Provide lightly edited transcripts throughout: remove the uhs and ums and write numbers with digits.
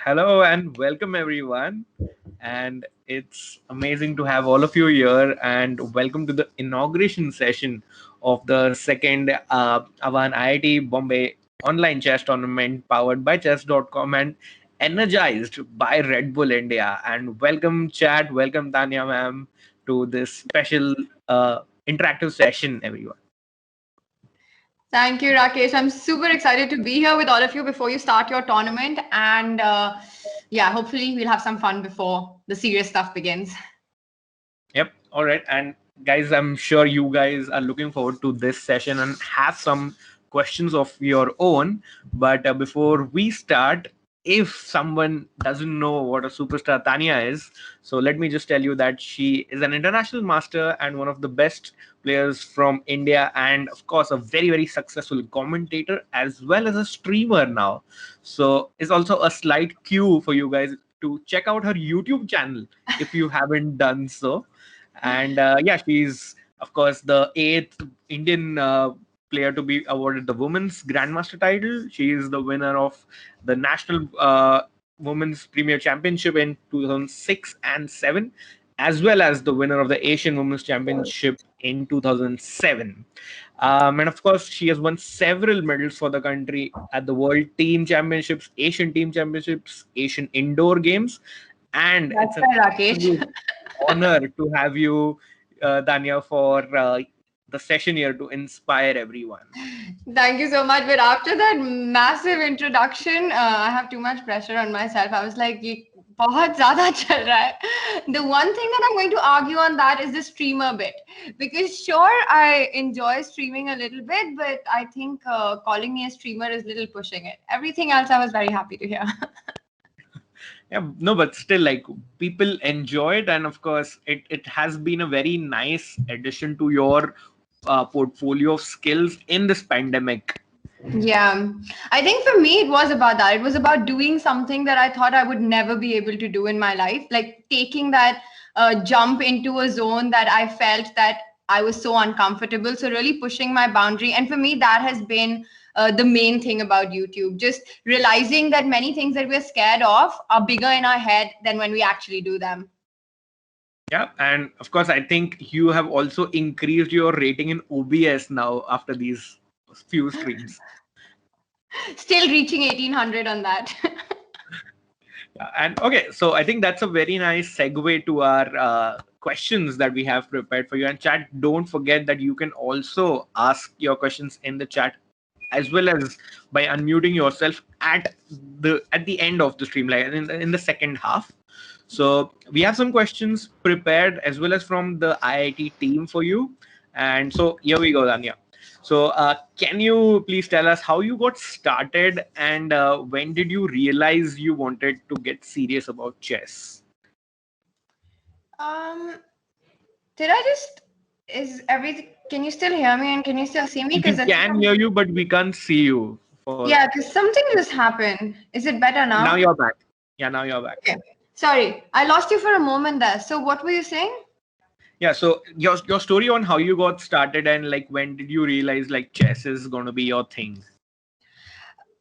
Hello and welcome everyone. And it's amazing to have all of you here. And welcome to the inauguration session of the second Aavhan IIT Bombay online chess tournament powered by chess.com and energized by Red Bull India. And welcome, Chad. Welcome, Tanya, ma'am, to this special interactive session, everyone. Thank you, Rakesh. I'm super excited to be here with all of you before you start your tournament. And yeah, hopefully we'll have some fun before the serious stuff begins. Yep. All right. And guys, I'm sure you guys are looking forward to this session and have some questions of your own. But before we start, if someone doesn't know what a superstar Tanya is, so let me just tell you that she is an international master and one of the best players from India, and of course, a very, very successful commentator as well as a streamer now. So, it's also a slight cue for you guys to check out her YouTube channel if you haven't done so. And yeah, she's of course the eighth Indian player to be awarded the women's grandmaster title. She is the winner of the national women's premier championship in 2006 and 7, as well as the winner of the Asian women's championship in 2007. And of course, she has won several medals for the country at the World Team Championships, Asian Team Championships, Asian Indoor Games, and That's it's an right, Rakesh. absolute honor to have you, Dania, for the session here to inspire everyone. Thank you so much. But after that massive introduction, I have too much pressure on myself. I was like, "ये बहुत ज़्यादा चल रहा है." The one thing that I'm going to argue on that is the streamer bit. Because sure, I enjoy streaming a little bit, but I think calling me a streamer is a little pushing it. Everything else I was very happy to hear. Yeah, no, but still, like people enjoy it, and of course, it has been a very nice addition to your portfolio of skills in this pandemic. Yeah, I think for me it was about that. It was about doing something that I thought I would never be able to do in my life, like taking that jump into a zone that I felt that I was so uncomfortable. So really pushing my boundary, and for me that has been the main thing about YouTube. Just realizing that many things that we're scared of are bigger in our head than when we actually do them. Yeah, and of course, I think you have also increased your rating in OBS now after these few streams. Still reaching 1800 on that. Yeah, and okay, so I think that's a very nice segue to our questions that we have prepared for you. And chat, don't forget that you can also ask your questions in the chat as well as by unmuting yourself at the end of the stream, like in the second half. So we have some questions prepared as well as from the IIT team for you. And so here we go, Danya. So can you please tell us how you got started and when did you realize you wanted to get serious about chess? Um, did I just is everything? Can you still hear me and can you still see me? We Because can hear you, but we can't see you. For yeah, because something just happened. Is it better now, now? you're back. Yeah, now you're back. Okay. Sorry, I lost you for a moment there. So what were you saying? Yeah, so your story on how you got started and like when did you realize like chess is going to be your thing?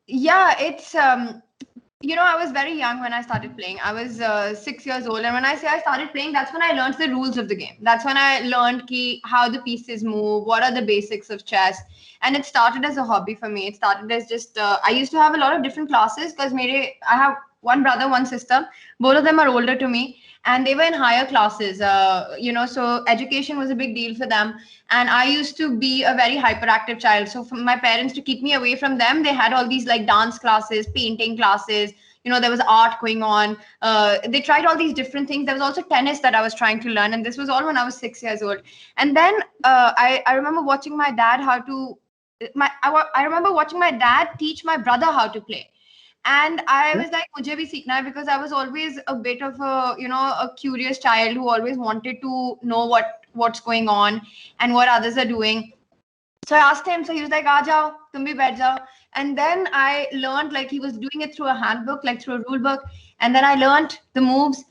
Yeah, it's I was very young when I started playing. I was 6 years old, and when I say I started playing, that's when I learned the rules of the game. That's when I learned how the pieces move, what are the basics of chess, and it started as a hobby for me. It started as just I used to have a lot of different classes because I have one brother, one sister. Both of them are older to me, and they were in higher classes. So education was a big deal for them. And I used to be a very hyperactive child. So for my parents to keep me away from them, they had all these like dance classes, painting classes. There was art going on. They tried all these different things. There was also tennis that I was trying to learn, and this was all when I was 6 years old. And then I remember watching my dad I remember watching my dad teach my brother how to play. And I was like, mujhe bhi seekhna hai, because I was always a bit of a curious child who always wanted to know what's going on and what others are doing. So I asked him. So he was like, "Aa jao, tum bhi baith jao." And then I learned, like, he was doing it through a handbook, like through a rule book. And then I learned the moves.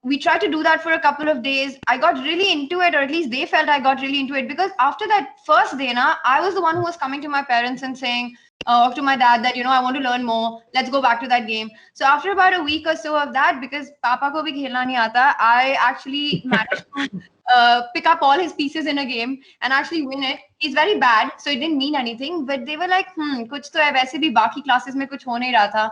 We tried to do that for a couple of days. I got really into it, or at least they felt I got really into it, because after that first day, I was the one who was coming to my parents and saying, to my dad that, I want to learn more. Let's go back to that game. So after about a week or so of that, because Papa ko bhi khelna nahi aata, I actually managed to pick up all his pieces in a game and actually win it. He's very bad, so it didn't mean anything. But they were like, kuch to hai. वैसे भी बाकी classes में कुछ हो नहीं रहा था.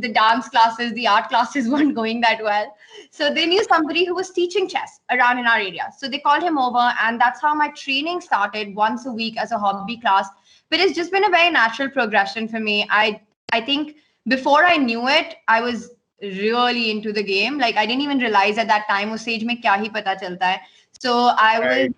The dance classes, the art classes weren't going that well. So they knew somebody who was teaching chess around in our area. So they called him over, and that's how my training started once a week as a hobby class. But it's just been a very natural progression for me. I think before I knew it, I was really into the game. Like I didn't even realize at that time, us age mein kya hi pata chalta hai. So I was,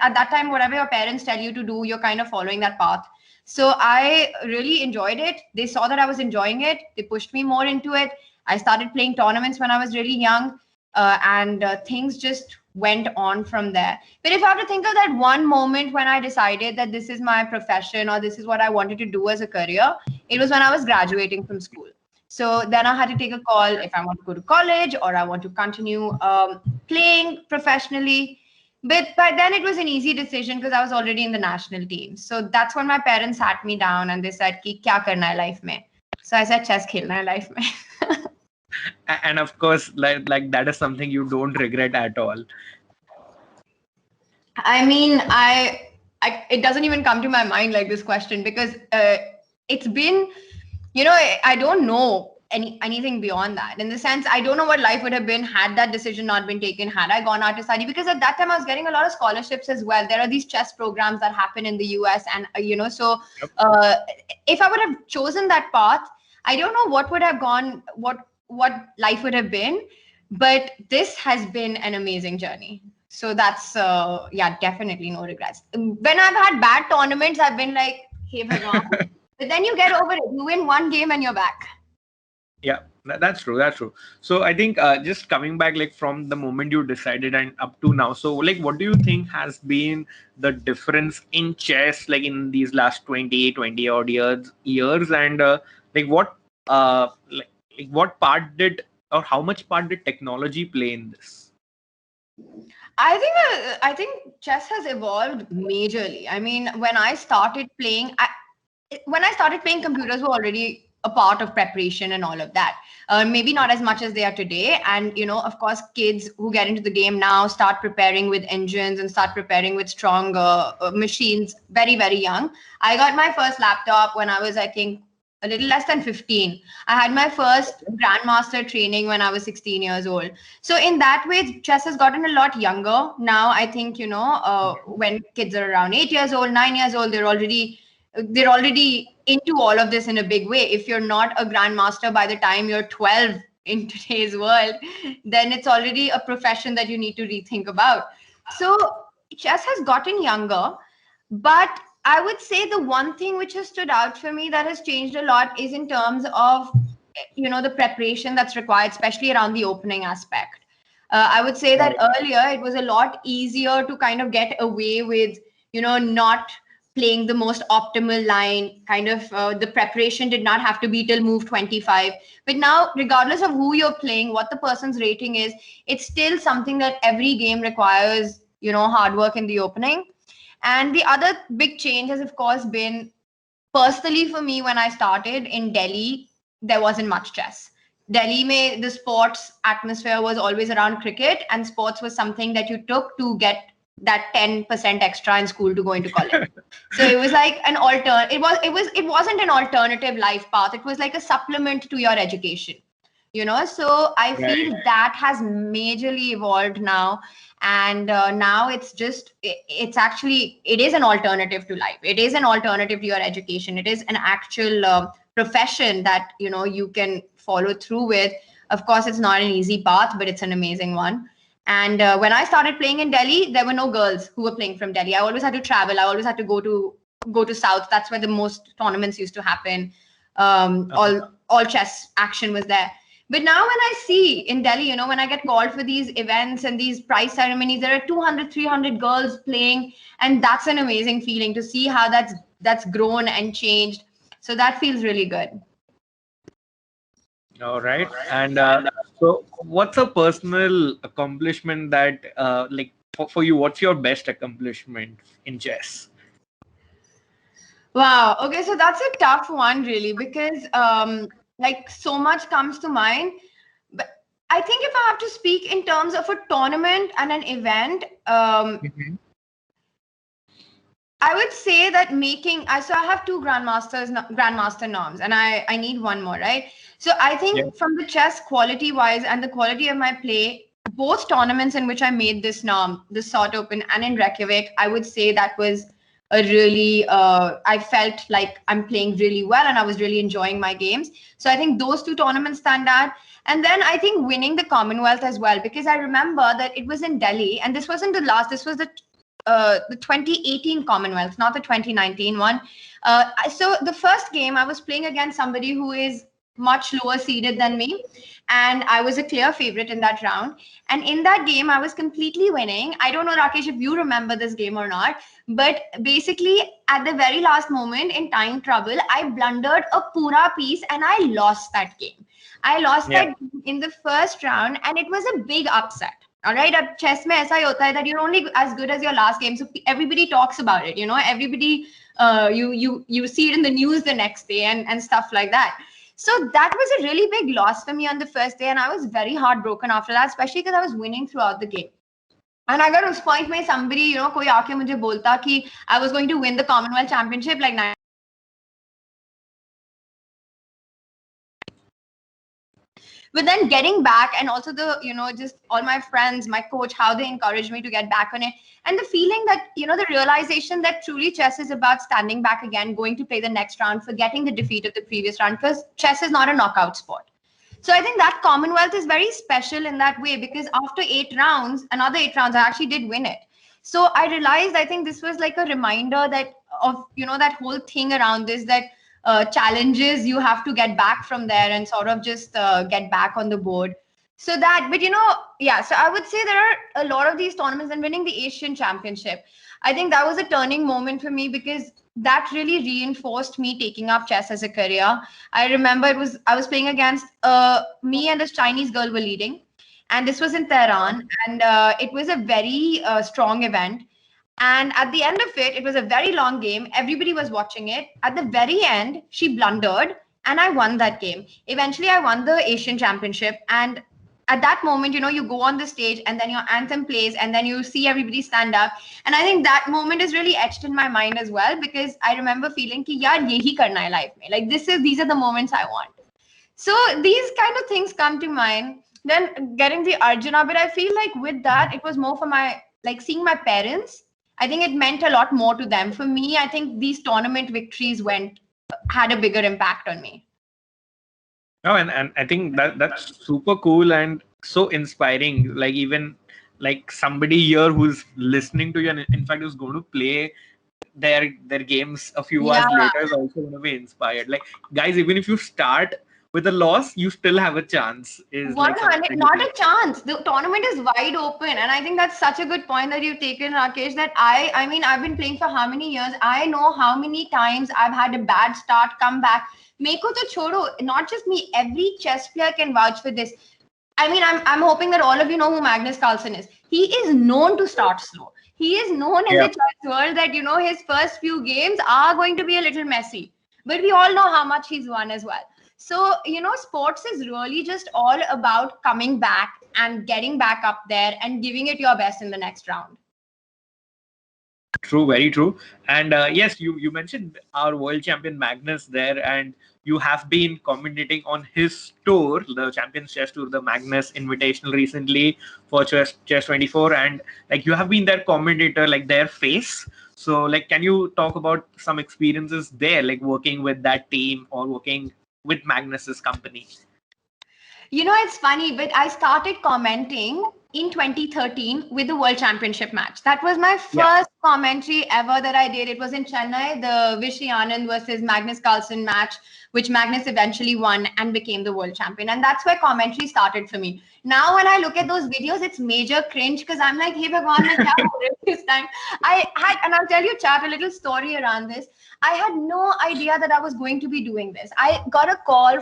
at that time, whatever your parents tell you to do, you're kind of following that path. So I really enjoyed it. They saw that I was enjoying it. They pushed me more into it. I started playing tournaments when I was really young, and things just went on from there. But if I have to think of that one moment when I decided that this is my profession or this is what I wanted to do as a career, it was when I was graduating from school. So then I had to take a call if I want to go to college or I want to continue playing professionally. But by then it was an easy decision because I was already in the national team. So that's when my parents sat me down and they said, "Ki kya karna hai life mein?" So I said, "Chess khelna hai life mein." And of course, like that is something you don't regret at all. I mean, it doesn't even come to my mind like this question because it's been, I don't know anything beyond that. In the sense, I don't know what life would have been had that decision not been taken, had I gone out to study. Because at that time, I was getting a lot of scholarships as well. There are these chess programs that happen in the US, and so if I would have chosen that path, I don't know what would have gone, what life would have been. But this has been an amazing journey. So that's definitely no regrets. When I've had bad tournaments, I've been like, "Hey, Bhagwan." But then you get over it. You win one game and you're back. Yeah, that's true. That's true. So I think just coming back, like from the moment you decided and up to now, so like what do you think has been the difference in chess, like in these last 20 odd years, and like like what part did or how much part did technology play in this? I think chess has evolved majorly. I mean, when I started playing, computers were already a part of preparation and all of that. Maybe not as much as they are today. And of course, kids who get into the game now start preparing with engines and start preparing with strong machines very, very young. I got my first laptop when I was, I think, a little less than 15. I had my first grandmaster training when I was 16 years old. So in that way, chess has gotten a lot younger. Now I think, when kids are around 8 years old, 9 years old, they're already into all of this in a big way. If you're not a grandmaster by the time you're 12 in today's world, then it's already a profession that you need to rethink about. So chess has gotten younger, but I would say the one thing which has stood out for me that has changed a lot is in terms of, the preparation that's required, especially around the opening aspect. I would say that earlier it was a lot easier to kind of get away with, not playing the most optimal line. Kind of the preparation did not have to be till move 25. But now, regardless of who you're playing, what the person's rating is, it's still something that every game requires, hard work in the opening. And the other big change has, of course, been personally for me when I started in Delhi, there wasn't much chess. Delhi, the sports atmosphere was always around cricket, and sports was something that you took to get that 10% extra in school to go into college. So it was like an it wasn't an alternative life path. It was like a supplement to your education. So I feel that has majorly evolved now. And now it's it is an alternative to life. It is an alternative to your education. It is an actual profession that you can follow through with. Of course, it's not an easy path, but it's an amazing one. And when I started playing in Delhi, there were no girls who were playing from Delhi. I always had to travel. I always had to go to South. That's where the most tournaments used to happen. All chess action was there. But now when I see in Delhi, when I get called for these events and these prize ceremonies, there are 200, 300 girls playing. And that's an amazing feeling to see how that's grown and changed. So that feels really good. All right. And so what's a personal accomplishment that like for you, what's your best accomplishment in chess? Wow. Okay, so that's a tough one, really, because like so much comes to mind. But I think if I have to speak in terms of a tournament and an event, Mhm. I would say that making. So I have two grandmaster norms, and I need one more, right? So I Yeah. think from the chess quality wise and the quality of my play, both tournaments in which I made this norm, the Sort Open and in Reykjavik, I would say that was a really. I felt like I'm playing really well, and I was really enjoying my games. So I think those two tournaments stand out. And then I think winning the Commonwealth as well, because I remember that it was in Delhi, and this wasn't the last. This was the 2018 Commonwealth, not the 2019 one. So the first game I was playing against somebody who is much lower seeded than me, and I was a clear favorite in that round. And in that game, I was completely winning. I don't know, Rakesh, if you remember this game or not, but basically at the very last moment in time trouble, I blundered a pura piece and I lost that game. I lost Yeah. that game in the first round, and it was a big upset. All right, अब chess में ऐसा ही होता है that you're only as good as your last game, so everybody talks about it. Everybody, you see it in the news the next day and stuff like that. So that was a really big loss for me on the first day, and I was very heartbroken after that, especially because I was winning throughout the game. And अगर उस point में somebody, कोई आके मुझे बोलता कि I was going to win the Commonwealth Championship like but then getting back, and also the just all my friends, my coach, how they encouraged me to get back on it, and the feeling that the realization that truly chess is about standing back again, going to play the next round, forgetting the defeat of the previous round, because chess is not a knockout sport. So I think that Commonwealth is very special in that way, because after 8 rounds, another 8 rounds, I actually did win it. So I realized, I think this was like a reminder that of that whole thing around this, that challenges, you have to get back from there and sort of just get back on the board. So that, but yeah, so I would say there are a lot of these tournaments, and winning the Asian Championship, I think that was a turning moment for me, because that really reinforced me taking up chess as a career. I remember I was playing against me and this Chinese girl were leading, and this was in Tehran, and it was a very strong event. And at the end of it, it was a very long game. Everybody was watching it. At the very end, she blundered, and I won that game. Eventually, I won the Asian Championship. And at that moment, you go on the stage, and then your anthem plays, and then you see everybody stand up. And I think that moment is really etched in my mind as well, because I remember feeling ki yaar yehi karna hai life mein. Like these are the moments I want. So these kind of things come to mind. Then getting the Arjuna, but I feel like with that, it was more for my, like, seeing my parents. I think it meant a lot more to them. For me, I think these tournament victories had a bigger impact on me. No, and I think that's super cool and so inspiring. Like even like somebody here who's listening to you and in fact is going to play their games a few Yeah, hours later is also going to be inspired. Like guys, even if you start with a loss, you still have a chance. Is like something 100, that you not can. a chance. The tournament is wide open, and I think that's such a good point that you've taken, Rakesh. That I mean, I've been playing for how many years? I know how many times I've had a bad start, come back. Meko to chodo, not just me. Every chess player can vouch for this. I mean, I'm hoping that all of you know who Magnus Carlsen is. He is known to start slow. He is known in Yeah. the chess world that his first few games are going to be a little messy, but we all know how much he's won as well. So sports is really just all about coming back and getting back up there and giving it your best in the next round. True, very true. And yes, you mentioned our world champion Magnus there, and you have been commentating on his tour, the Champions Chess Tour, the Magnus Invitational recently for Chess 24, and like you have been their commentator, like their face. So, like, can you talk about some experiences there, like working with that team or working with Magnus's company? It's funny, but I started commenting in 2013 with the World Championship match. That was my Yeah. first commentary ever that I did. It was in Chennai, the Vishy Anand versus Magnus Carlsen match, which Magnus eventually won and became the world champion. And that's where commentary started for me. Now, when I look at those videos, it's major cringe, because I'm like, hey, Bhagwan, main kya ho raha hai this time? And I'll tell you, chat, a little story around this. I had no idea that I was going to be doing this. I got a call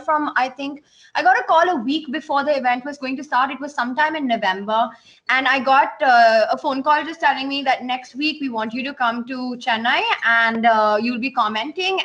a week before the event was going to start. It was sometime in November. year. And I got a phone call just telling me that next week we want you to come to Chennai and you'll be commenting.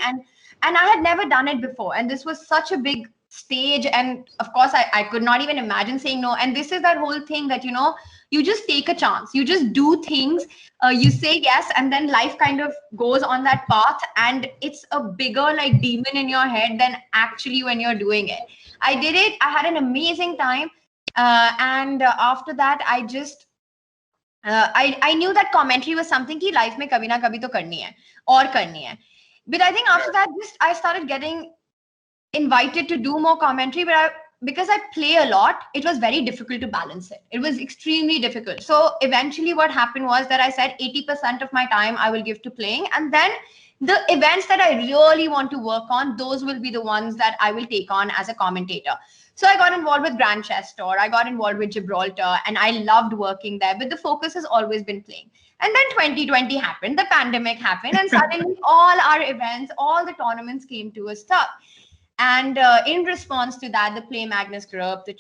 And I had never done it before. And this was such a big stage. And of course, I could not even imagine saying no. And this is that whole thing that, you know, you just take a chance. You just do things. You say yes, and then life kind of goes on that path. And it's a bigger like demon in your head than actually when you're doing it. I did it. I had an amazing time. And after that, I just I knew that commentary was something ki life mein kabhi na kabhi to karni hai aur karni hai. But I think after that, just I started getting invited to do more commentary, but because I play a lot, it was very difficult to balance it. It was extremely difficult. So eventually what happened was that I said 80% of my time I will give to playing, and then the events that I really want to work on, those will be the ones that I will take on as a commentator. So I got involved with Grand Chess Tour, I got involved with Gibraltar, and I loved working there, but the focus has always been playing. And then 2020 happened, the pandemic happened, and suddenly all our events, all the tournaments came to a stop. And in response to that, the Play Magnus group, the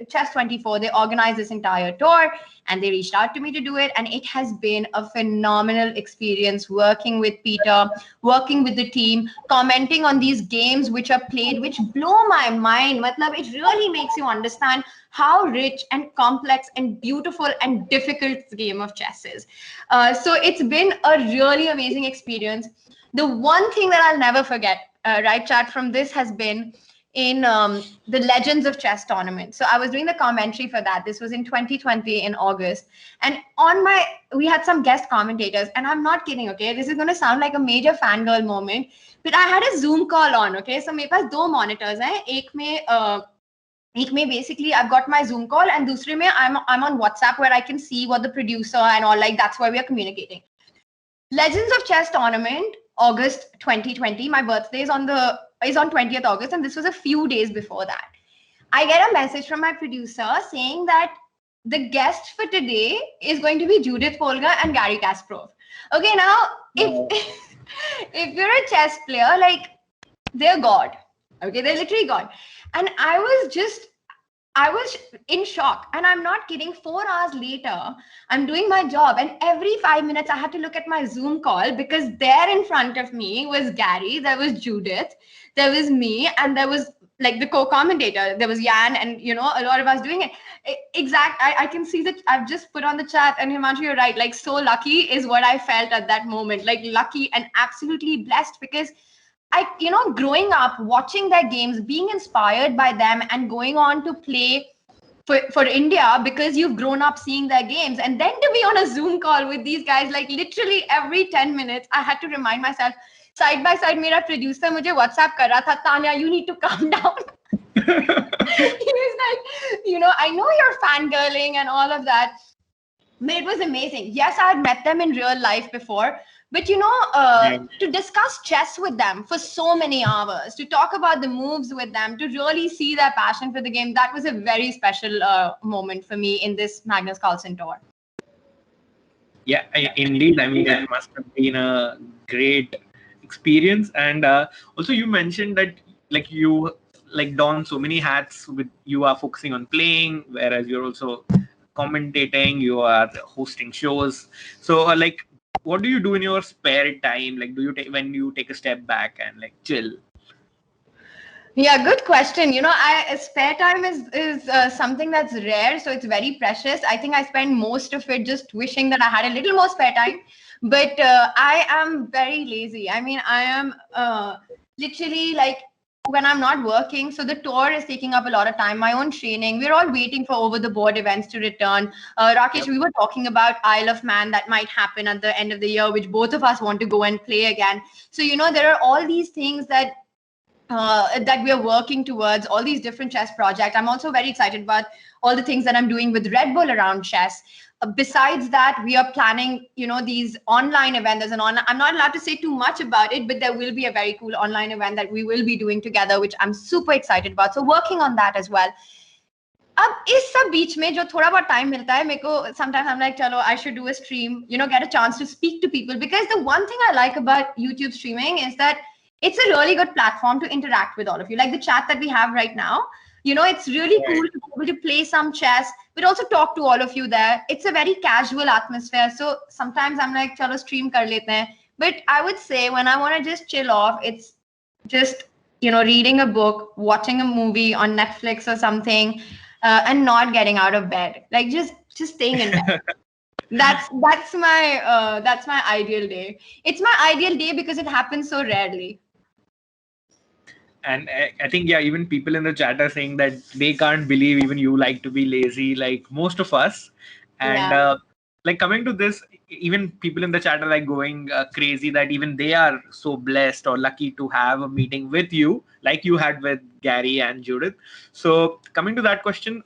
Chess 24, they organized this entire tour and they reached out to me to do it. And it has been a phenomenal experience working with Peter, working with the team, commenting on these games which are played, which blow my mind. Matlab, it really makes you understand how rich and complex and beautiful and difficult the game of chess is. So it's been a really amazing experience. The one thing that I'll never forget, right, chat, from this has been in the Legends of Chess tournament. So I was doing the commentary for that. This was in 2020 in August. And we had some guest commentators, and I'm not kidding, okay? This is going to sound like a major fangirl moment, but I had a Zoom call on, okay? So मेरे पास दो monitors हैं. एक में basically I've got my Zoom call, and दूसरे में I'm on WhatsApp where I can see what the producer and all, like that's why we are communicating. Legends of Chess tournament, August 2020. My birthday is on 20th August, and this was a few days before that. I get a message from my producer saying that the guest for today is going to be Judith Polgar and Gary Kasparov. Okay, now if you're a chess player, like, they're God. Okay, they're literally God. And I was in shock, and I'm not kidding. 4 hours later, I'm doing my job, and every 5 minutes I had to look at my Zoom call, because there in front of me was Gary, there was Judith, there was me, and there was like the co-commentator, there was Jan, and you know, a lot of us doing it. I can see that I've just put on the chat, and Himanshu, you're right, like, so lucky is what I felt at that moment, like lucky and absolutely blessed, because growing up, watching their games, being inspired by them, and going on to play for India because you've grown up seeing their games. And then to be on a Zoom call with these guys, like literally every 10 minutes, I had to remind myself, side by side, मेरा producer मुझे WhatsApp कर रहा था, Tanya, you need to calm down. He was like, I know you're fangirling and all of that. But it was amazing. Yes, I had met them in real life before. But, to discuss chess with them for so many hours, to talk about the moves with them, to really see their passion for the game, that was a very special moment for me in this Magnus Carlsen tour. Yeah, indeed. I mean, it must have been a great experience. And also, you mentioned that you don so many hats. You are focusing on playing, whereas you're also commentating, you are hosting shows. So what do you do in your spare time? Like, do you when you take a step back and chill? Yeah, good question. Spare time is something that's rare, so it's very precious. I think I spend most of it just wishing that I had a little more spare time. But I am very lazy. I mean, I am literally when I'm not working, so the tour is taking up a lot of time, my own training. We're all waiting for over the board events to return. Rakesh, yep. We were talking about Isle of Man that might happen at the end of the year, which both of us want to go and play again. So, there are all these things that we are working towards, all these different chess projects. I'm also very excited about all the things that I'm doing with Red Bull around chess. Besides that, we are planning, these online events. I'm not allowed to say too much about it, but there will be a very cool online event that we will be doing together, which I'm super excited about. So working on that as well. अब इस सब बीच में जो थोड़ा बहुत time मिलता है मेरे को, sometimes I'm like, चलो, I should do a stream, get a chance to speak to people, because the one thing I like about YouTube streaming is that it's a really good platform to interact with all of you. Like the chat that we have right now, It's really Right. cool to be able to play some chess, but also talk to all of you there. It's a very casual atmosphere. So sometimes I'm like, chalo stream kar lete hain. But I would say when I want to just chill off, it's just, reading a book, watching a movie on Netflix or something, and not getting out of bed. Like just staying in bed. That's my ideal day. It's my ideal day because it happens so rarely. And I think, yeah, even people in the chat are saying that they can't believe even you like to be lazy, like most of us. And Yeah. like coming to this, even people in the chat are like going crazy that even they are so blessed or lucky to have a meeting with you, like you had with Gary and Judith. So coming to that question,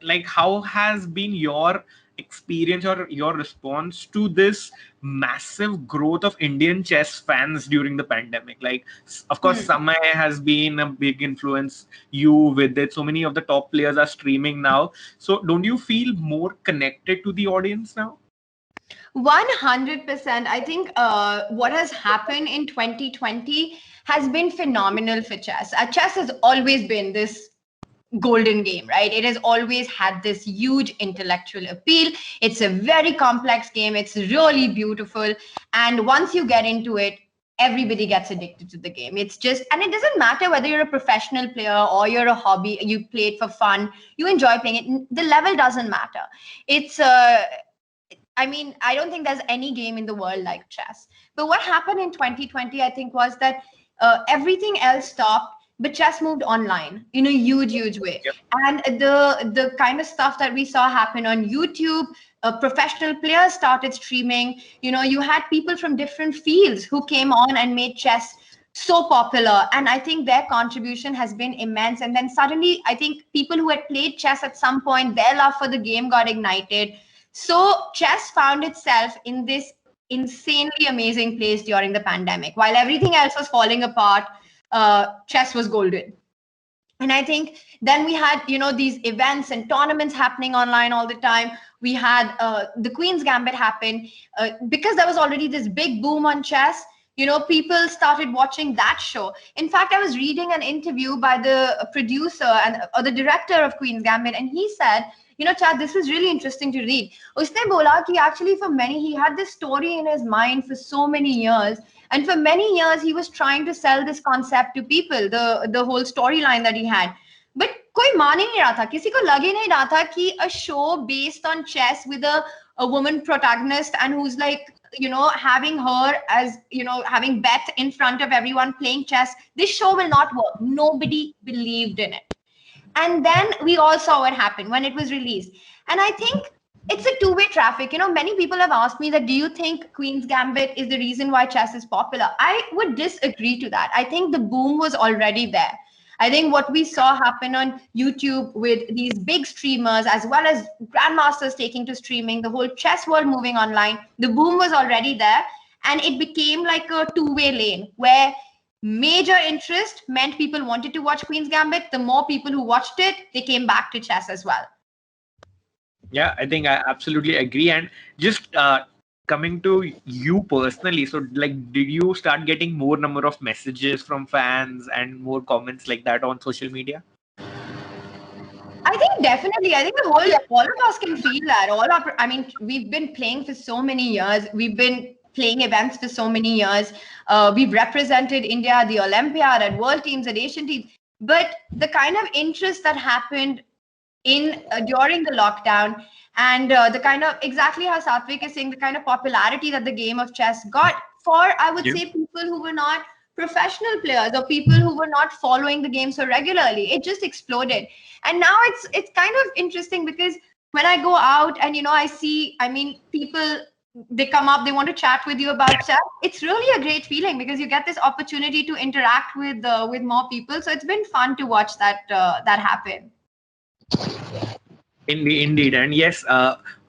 like how has been your experience or your response to this massive growth of Indian chess fans during the pandemic? Like, of course, Hmm. Samay has been a big influence you with it. So many of the top players are streaming now. So don't you feel more connected to the audience now? 100%. I think what has happened in 2020 has been phenomenal for chess. Chess has always been this golden game, right? It has always had this huge intellectual appeal. It's a very complex game. It's really beautiful. And once you get into it, everybody gets addicted to the game. It's just, and it doesn't matter whether you're a professional player or you're a hobby, you play it for fun, you enjoy playing it. The level doesn't matter. It's I don't think there's any game in the world like chess. But what happened in 2020, I think, was that everything else stopped, but chess moved online in a huge, huge way. Yep. And the kind of stuff that we saw happen on YouTube, professional players started streaming. You had people from different fields who came on and made chess so popular, and I think their contribution has been immense. And then suddenly, I think people who had played chess at some point, their love for the game got ignited. So chess found itself in this insanely amazing place during the pandemic. While everything else was falling apart, chess was golden. And I think then we had, these events and tournaments happening online all the time. We had the Queen's Gambit happen because there was already this big boom on chess. People started watching that show. In fact, I was reading an interview by the producer and or the director of Queen's Gambit, and he said, Chad, this is really interesting to read. Usne bola ki actually for many, he had this story in his mind for so many years. And for many years, he was trying to sell this concept to people, the whole storyline that he had. But कोई मान ही नहीं रहा था, किसी को लग ही नहीं रहा था कि a show based on chess with a woman protagonist and who's like, having her as, having Beth in front of everyone playing chess, this show will not work. Nobody believed in it. And then we all saw what happened when it was released. And I think it's a two-way traffic. Many people have asked me that, do you think Queen's Gambit is the reason why chess is popular? I would disagree to that. I think the boom was already there. I think what we saw happen on YouTube with these big streamers, as well as grandmasters taking to streaming, the whole chess world moving online, the boom was already there. And it became like a two-way lane where major interest meant people wanted to watch Queen's Gambit. The more people who watched it, they came back to chess as well. Yeah, I think I absolutely agree. And just coming to you personally, so like, did you start getting more number of messages from fans and more comments like that on social media? I think definitely. I think all of us can feel that. We've been playing for so many years. We've been playing events for so many years. We've represented India at the Olympiad, at World Teams, at Asian Teams. But the kind of interest that happened in during the lockdown, and the kind of, exactly how Satvik is saying, the kind of popularity that the game of chess got for, I would say, people who were not professional players or people who were not following the game so regularly, it just exploded. And now it's kind of interesting because when I go out and I see, people, they come up, they want to chat with you about chess. It's really a great feeling because you get this opportunity to interact with more people. So it's been fun to watch that happen. Indeed. And yes,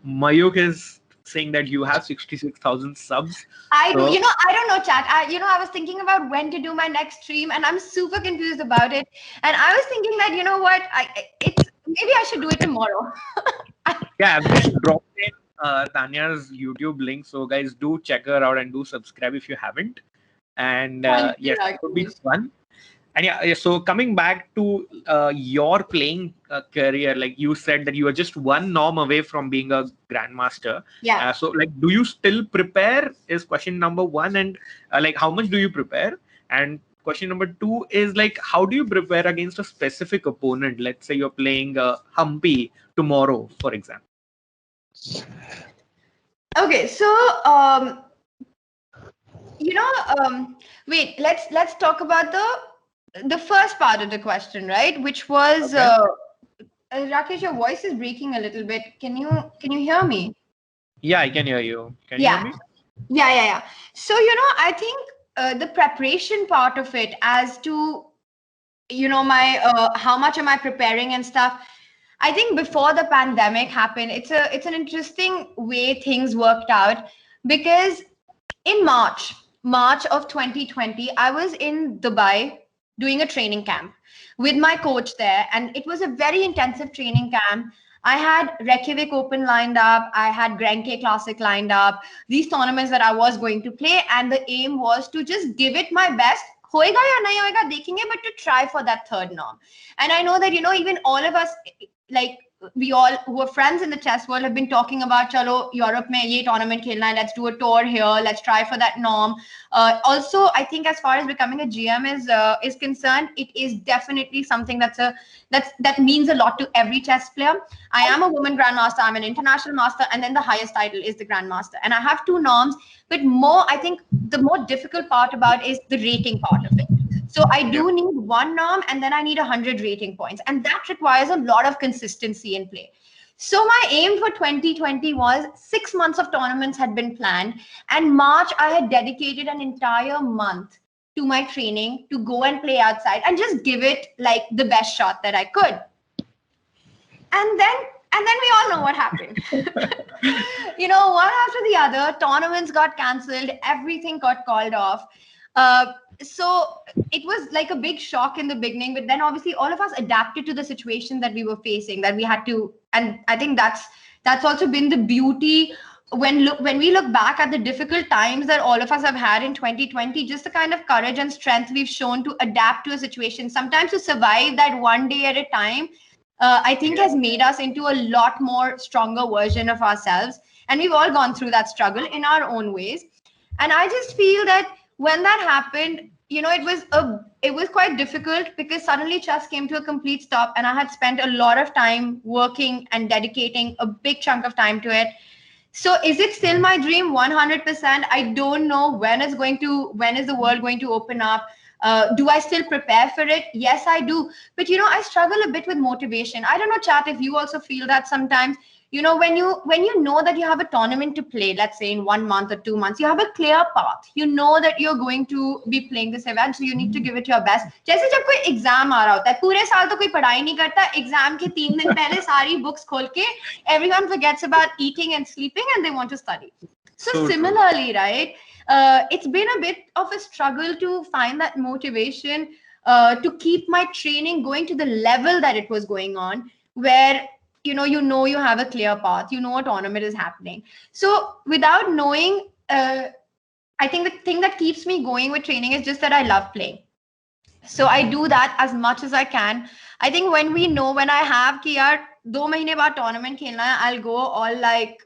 Mayuk is saying that you have 66,000 subs. I do. I don't know, chat. I was thinking about when to do my next stream, and I'm super confused about it. And I was thinking that, what, it's maybe I should do it tomorrow. Yeah, I've just dropped in Tanya's YouTube link. So guys, do check her out and do subscribe if you haven't. And Thank you, yes, it would be Rakesh. fun. And yeah, so coming back to your playing career, like you said that you are just one norm away from being a grandmaster. Yeah. So like, do you still prepare? Is question number one, and like, how much do you prepare? And question number two is like, how do you prepare against a specific opponent? Let's say you're playing Humpy tomorrow, for example. Okay, so you know, wait, let's talk about the first part of the question, right? Which was Okay. Rakesh, your voice is breaking a little bit. Can you hear me? Yeah, I can hear you. Can you hear Yeah, me? yeah. So I think the preparation part of it, as to my how much am I preparing and stuff. I think before the pandemic happened, it's an interesting way things worked out, because in March of 2020, I was in Dubai doing a training camp with my coach there, and it was a very intensive training camp. I had Reykjavik Open lined up, I had Grand K Classic lined up, these tournaments that I was going to play, and the aim was to just give it my best. होएगा या नहीं होएगा देखेंगे, but to try for that third norm. And I know that even all of us, like, we all who are friends in the chess world have been talking about, chalo Europe mein ye tournament khelna hai, let's do a tour here, let's try for that norm. Also, I think as far as becoming a GM is concerned, it is definitely something that means a lot to every chess player. I am a woman grandmaster, I'm an international master, and then the highest title is the grandmaster, and I have two norms. But more, I think the more difficult part about is the rating part of it. So I Yeah. do need one norm, and then I need 100 rating points. And that requires a lot of consistency in play. So my aim for 2020 was 6 months of tournaments had been planned. And March, I had dedicated an entire month to my training to go and play outside and just give it like the best shot that I could. And then we all know what happened. One after the other, tournaments got cancelled, everything got called off. So it was like a big shock in the beginning, but then obviously all of us adapted to the situation that we were facing, that we had to. And I think that's also been the beauty when we look back at the difficult times that all of us have had in 2020, just the kind of courage and strength we've shown to adapt to a situation, sometimes to survive that one day at a time. I think has made us into a lot more stronger version of ourselves. And we've all gone through that struggle in our own ways. And I just feel that when that happened, it was quite difficult, because suddenly chess came to a complete stop, and I had spent a lot of time working and dedicating a big chunk of time to it. So is it still my dream? 100%. I don't know when is the world going to open up. Do I still prepare for it? Yes, I do. But I struggle a bit with motivation. I don't know, chat, if you also feel that sometimes. When you know that you have a tournament to play, let's say in 1 month or 2 months, you have a clear path. You know that you're going to be playing this event, so you need to give it your best. जैसे जब कोई exam आ रहा होता है, पूरे साल तो कोई पढ़ाई नहीं करता, एग्जाम के 3 दिन पहले सारी बुक्स खोल के everyone forgets about eating and sleeping, and they want to study. So similarly, right, it's been a bit of a struggle to find that motivation to keep my training going to the level that it was going on, where you have a clear path, a tournament is happening. So without knowing, I think the thing that keeps me going with training is just that I love playing. So I do that as much as I can. I think when I have ki yaar 2 mahine baad tournament khelna hai, I'll go all like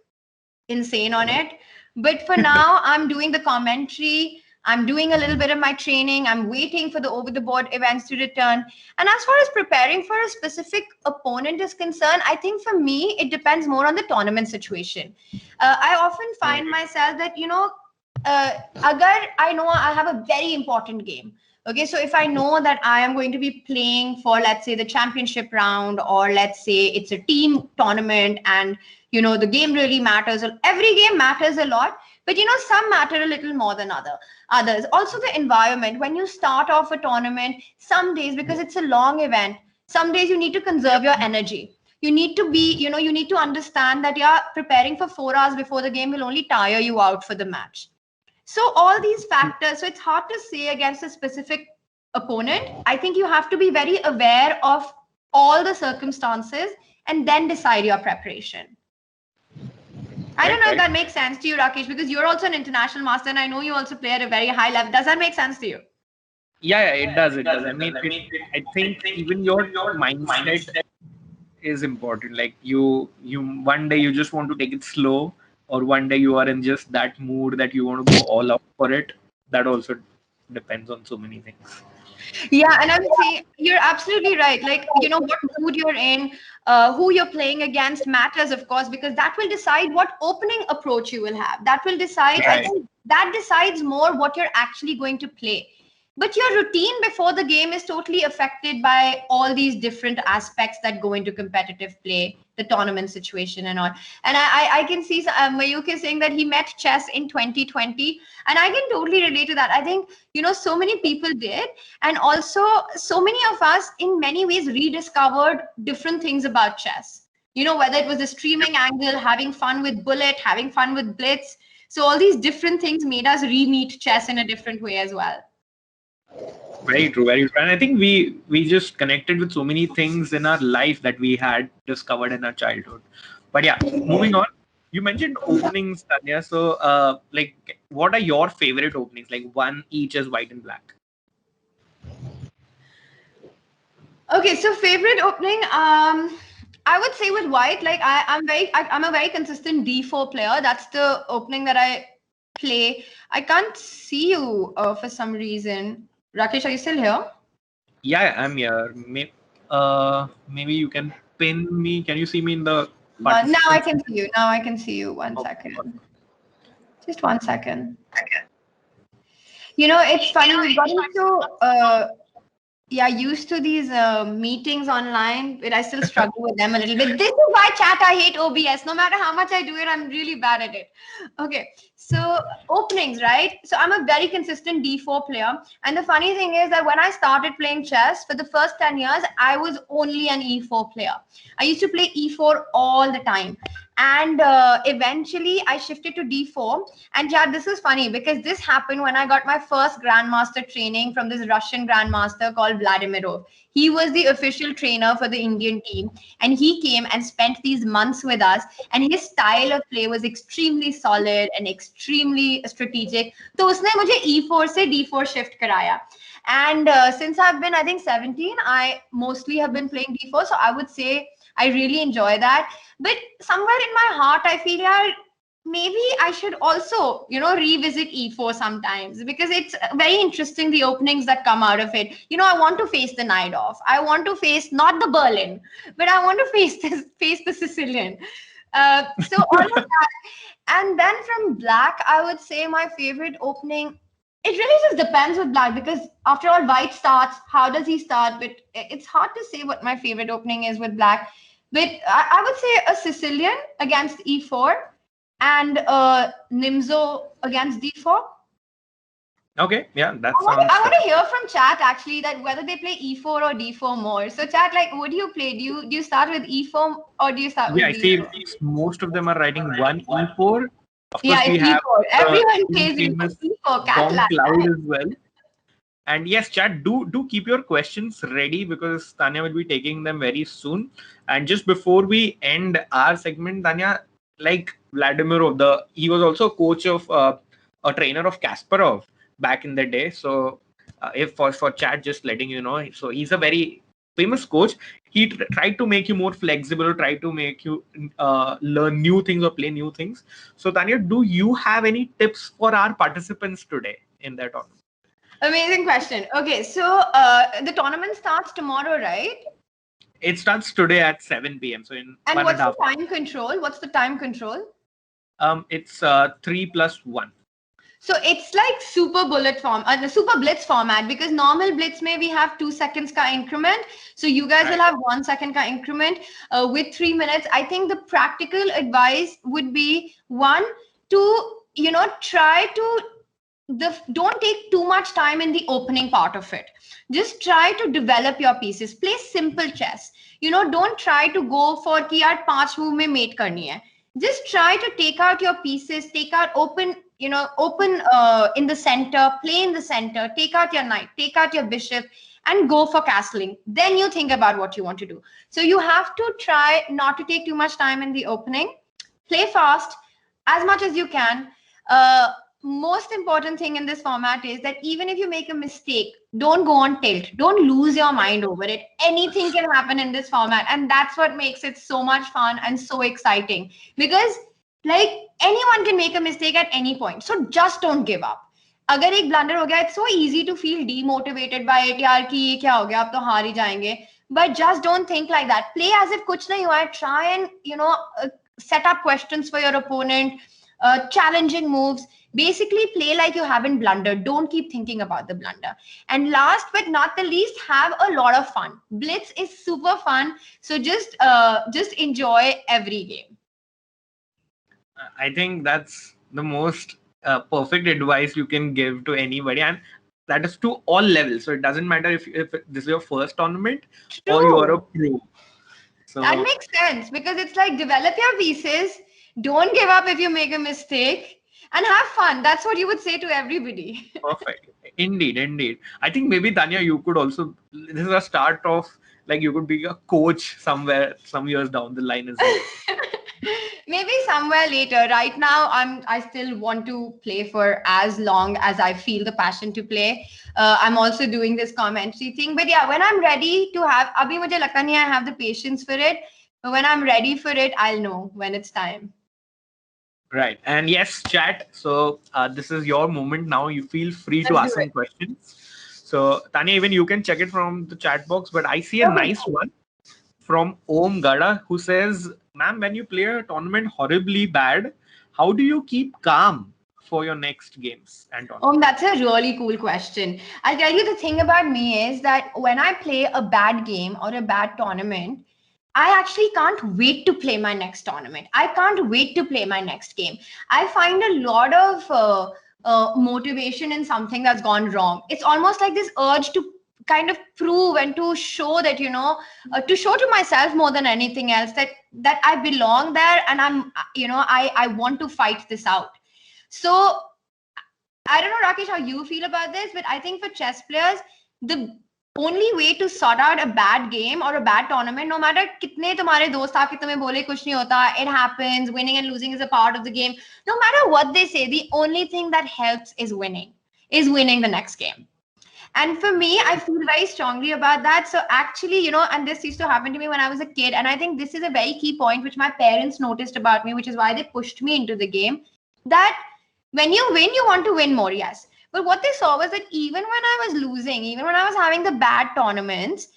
insane on it. But for now, I'm doing the commentary, I'm doing a little bit of my training, I'm waiting for the over the board events to return. And as far as preparing for a specific opponent is concerned, I think for me it depends more on the tournament situation. I often find myself that agar I know I have a very important game. Okay, so if I know that I am going to be playing for, let's say, the championship round, or let's say it's a team tournament, and the game really matters. Every game matters a lot, but some matter a little more than others. Also, the environment. When you start off a tournament, some days, because it's a long event, some days you need to conserve your energy. You need to be, you need to understand that preparing for 4 hours before the game will only tire you out for the match. So all these factors, so it's hard to say against a specific opponent. I think you have to be very aware of all the circumstances and then decide your preparation. I don't know if that makes sense to you, Rakesh, because you're also an international master, and I know you also play at a very high level. Does that make sense to you? Yeah, it does. It does. I mean, I think even your mindset is important. Like you one day you just want to take it slow, or one day you are in just that mood that you want to go all out for it. That also depends on so many things. Yeah, and I would say you're absolutely right. Like, what mood you're in, who you're playing against matters, of course, because that will decide what opening approach you will have. That will decide, I Right. think that decides more what you're actually going to play. But your routine before the game is totally affected by all these different aspects that go into competitive play, the tournament situation and all. And I can see Mayuk is saying that he met chess in 2020, and I can totally relate to that. I think, so many people did, and also so many of us in many ways rediscovered different things about chess. Whether it was the streaming angle, having fun with bullet, having fun with blitz. So all these different things made us re-meet chess in a different way as well. Very true, very true. And I think we just connected with so many things in our life that we had discovered in our childhood. But yeah, moving on. You mentioned openings, Tanya. So, like, what are your favorite openings? Like one each is white and black. Okay, so favorite opening, I would say with white, like I'm a very consistent D4 player. That's the opening that I play. I can't see you for some reason. Rakesh, are you still here? Yeah, I'm here. Maybe you can pin me. Can you see me in the Now I participants? can see you. Now I can see you. One Okay, second. awesome. Just 1 second. It's funny. We've gotten so yeah, used to these meetings online, but I still struggle with them a little bit. This is why chat I hate OBS. No matter how much I do it, I'm really bad at it. Okay, so openings, right? So I'm a very consistent D4 player. And the funny thing is that when I started playing chess for the first 10 years, I was only an E4 player. I used to play E4 all the time. And eventually I shifted to D4. And yeah, this is funny because this happened when I got my first grandmaster training from this Russian grandmaster called Vladimirov. He was the official trainer for the Indian team, and he came and spent these months with us. And his style of play was extremely solid and extremely strategic. तो उसने मुझे E4 से D4 shift कराया. And since I've been, I think 17, I mostly have been playing D4. So I would say I really enjoy that. But somewhere in my heart, I feel yeah, maybe I should also, revisit E4 sometimes because it's very interesting the openings that come out of it. I want to face the Knight off. I want to face not the Berlin, but I want to face the Sicilian. So all of that. And then from black, I would say my favorite opening. It really just depends with black because after all, white starts. How does he start? But it's hard to say what my favorite opening is with black. But I would say a Sicilian against E4 and Nimzo against D4. Okay, yeah, that I want, sounds I want fair. to hear from chat actually that whether they play E4 or D4 more. So chat, like, what do you play? Do you start with E4 or do you start Yeah, with I see D4? most of them are writing one E4. Of Yeah, course, we it's have E4. the Everyone plays infamous E4. Gong Catalan. Cloud as well. And yes, chat, do keep your questions ready because Tanya will be taking them very soon. And just before we end our segment, Tanya, like Vladimirov, he was also a coach of a trainer of Kasparov back in the day. So if for chat, just letting you know, so he's a very famous coach. He tried to make you more flexible, try to make you learn new things or play new things. So Tanya, do you have any tips for our participants today in that tournament? Amazing question. Okay, so the tournament starts tomorrow, right? It starts today at 7 p.m. So in And one and what's a the half time control? What's the time control? It's 3+1. So it's like super bullet form, the super blitz format because normal blitz may we have 2 seconds ka increment. So you guys will Right. have 1 second ka increment with 3 minutes. I think the practical advice would be one to try to don't take too much time in the opening part of it. Just try to develop your pieces. Play simple chess. Don't try to go for ki yaar 5 move mein mate karni hai. Just try to take out your pieces, take out open in the center, play in the center, take out your knight, take out your bishop, and go for castling. Then you think about what you want to do. So you have to try not to take too much time in the opening. Play fast as much as you can. most important thing in this format is that even if you make a mistake, don't go on tilt. Don't lose your mind over it. Anything can happen in this format. And that's what makes it so much fun and so exciting. Because like anyone can make a mistake at any point. So just don't give up. अगर एक blunder हो गया, it's so easy to feel demotivated by it. यार कि ये क्या हो गया, अब तो हार ही जाएंगे. But just don't think like that. Play as if कुछ नहीं हुआ है. Try and set up questions for your opponent, challenging moves. Basically, play like you haven't blundered. Don't keep thinking about the blunder. And last but not the least, have a lot of fun. Blitz is super fun. So just enjoy every game. I think that's the most perfect advice you can give to anybody, and that is to all levels. So it doesn't matter if this is your first tournament or you are a pro. So that makes sense, because it's like develop your pieces. Don't give up if you make a mistake, and have fun. That's what you would say to everybody. perfect. Indeed. I think maybe Tanya, you could also. This is a start of like you could be a coach somewhere, some years down the line as well. Maybe somewhere later. Right now, I still want to play for as long as I feel the passion to play. I'm also doing this commentary thing, but yeah, when I'm ready to have, abhi mujhe lagta nahi I have the patience for it. But when I'm ready for it, I'll know when it's time. Right. And yes, chat. So this is your moment now. You feel free to Let's ask do some it. questions. So Tanya, even you can check it from the chat box. But I see a Okay. nice one from Om Gada who says, "Ma'am, when you play a tournament horribly bad, how do you keep calm for your next games and tournaments?" That's a really cool question. I'll tell you, the thing about me is that when I play a bad game or a bad tournament, I actually can't wait to play my next tournament. I can't wait to play my next game. I find a lot of motivation in something that's gone wrong. It's almost like this urge to kind of prove and to show that, to show to myself more than anything else that I belong there, and I want to fight this out. So I don't know, Rakesh, how you feel about this, but I think for chess players, the only way to sort out a bad game or a bad tournament, no matter kitne tumhare dost aake tumhe bole kuch nahi hota, it happens, winning and losing is a part of the game. No matter what they say, the only thing that helps is winning the next game. And for me, I feel very strongly about that. So actually, and this used to happen to me when I was a kid. And I think this is a very key point which my parents noticed about me, which is why they pushed me into the game. That when you win, you want to win more, yes. But what they saw was that even when I was losing, even when I was having the bad tournaments,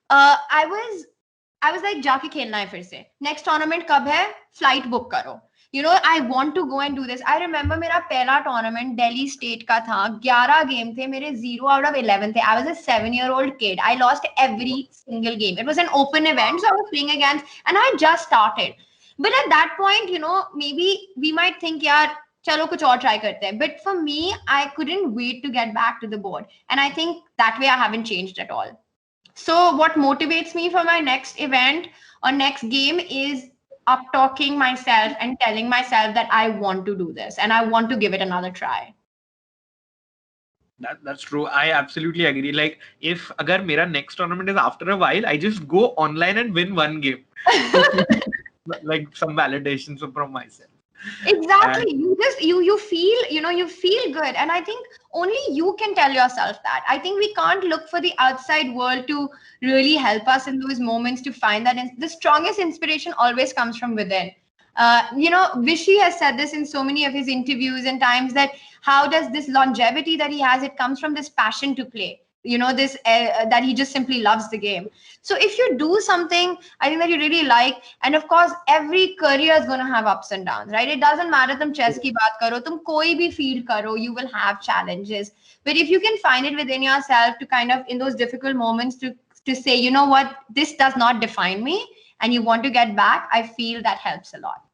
I was like, जाके खेलना है फिर से. Next tournament कब है? Flight book करो. I want to go and do this. I remember मेरा पहला tournament Delhi State का था. 11 गेम थे मेरे, 0 out of 11 थे. I was a 7-year-old kid. I lost every single game. It was an open event, so I was playing against, and I just started. But at that point, maybe we might think, यार चलो कुछ और try करते हैं. But for me, I couldn't wait to get back to the board. And I think that way I haven't changed at all. So what motivates me for my next event or next game is up talking myself and telling myself that I want to do this and I want to give it another try. That's true. I absolutely agree. Like if agar mera next tournament is after a while, I just go online and win one game. Like some validation from myself. Exactly. You feel, you feel good. And I think only you can tell yourself that. I think we can't look for the outside world to really help us in those moments to find that. The strongest inspiration always comes from within. Vishy has said this in so many of his interviews and times, that how does this longevity that he has, it comes from this passion to play. This that he just simply loves the game. So if you do something, I think that you really like, and of course every career is going to have ups and downs, right? It doesn't matter tum chess ki baat karo, tum koi bhi field karo, you will have challenges. But if you can find it within yourself to kind of in those difficult moments to say, you know what, this does not define me, and you want to get back, I feel that helps a lot.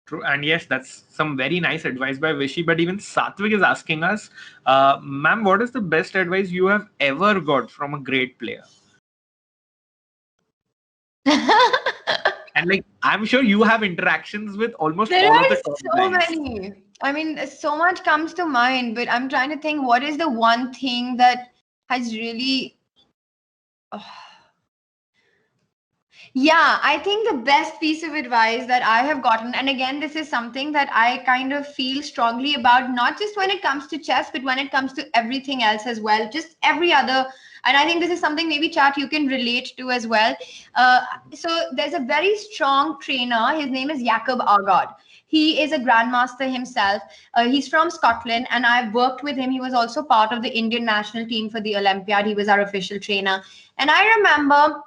True. And yes, that's some very nice advice by Vishy. But even Satvik is asking us, ma'am, what is the best advice you have ever got from a great player? And like, I'm sure you have interactions with almost There all of are the top so guys. many. I mean, so much comes to mind, but I'm trying to think what is the one thing that has really. Yeah, I think the best piece of advice that I have gotten, and again, this is something that I kind of feel strongly about, not just when it comes to chess, but when it comes to everything else as well, just every other. And I think this is something maybe chat you can relate to as well. Uh, so there's a very strong trainer. His name is Jakob Agard. He is a grandmaster himself. He's from Scotland, and I've worked with him. He was also part of the Indian national team for the Olympiad. He was our official trainer. And I remember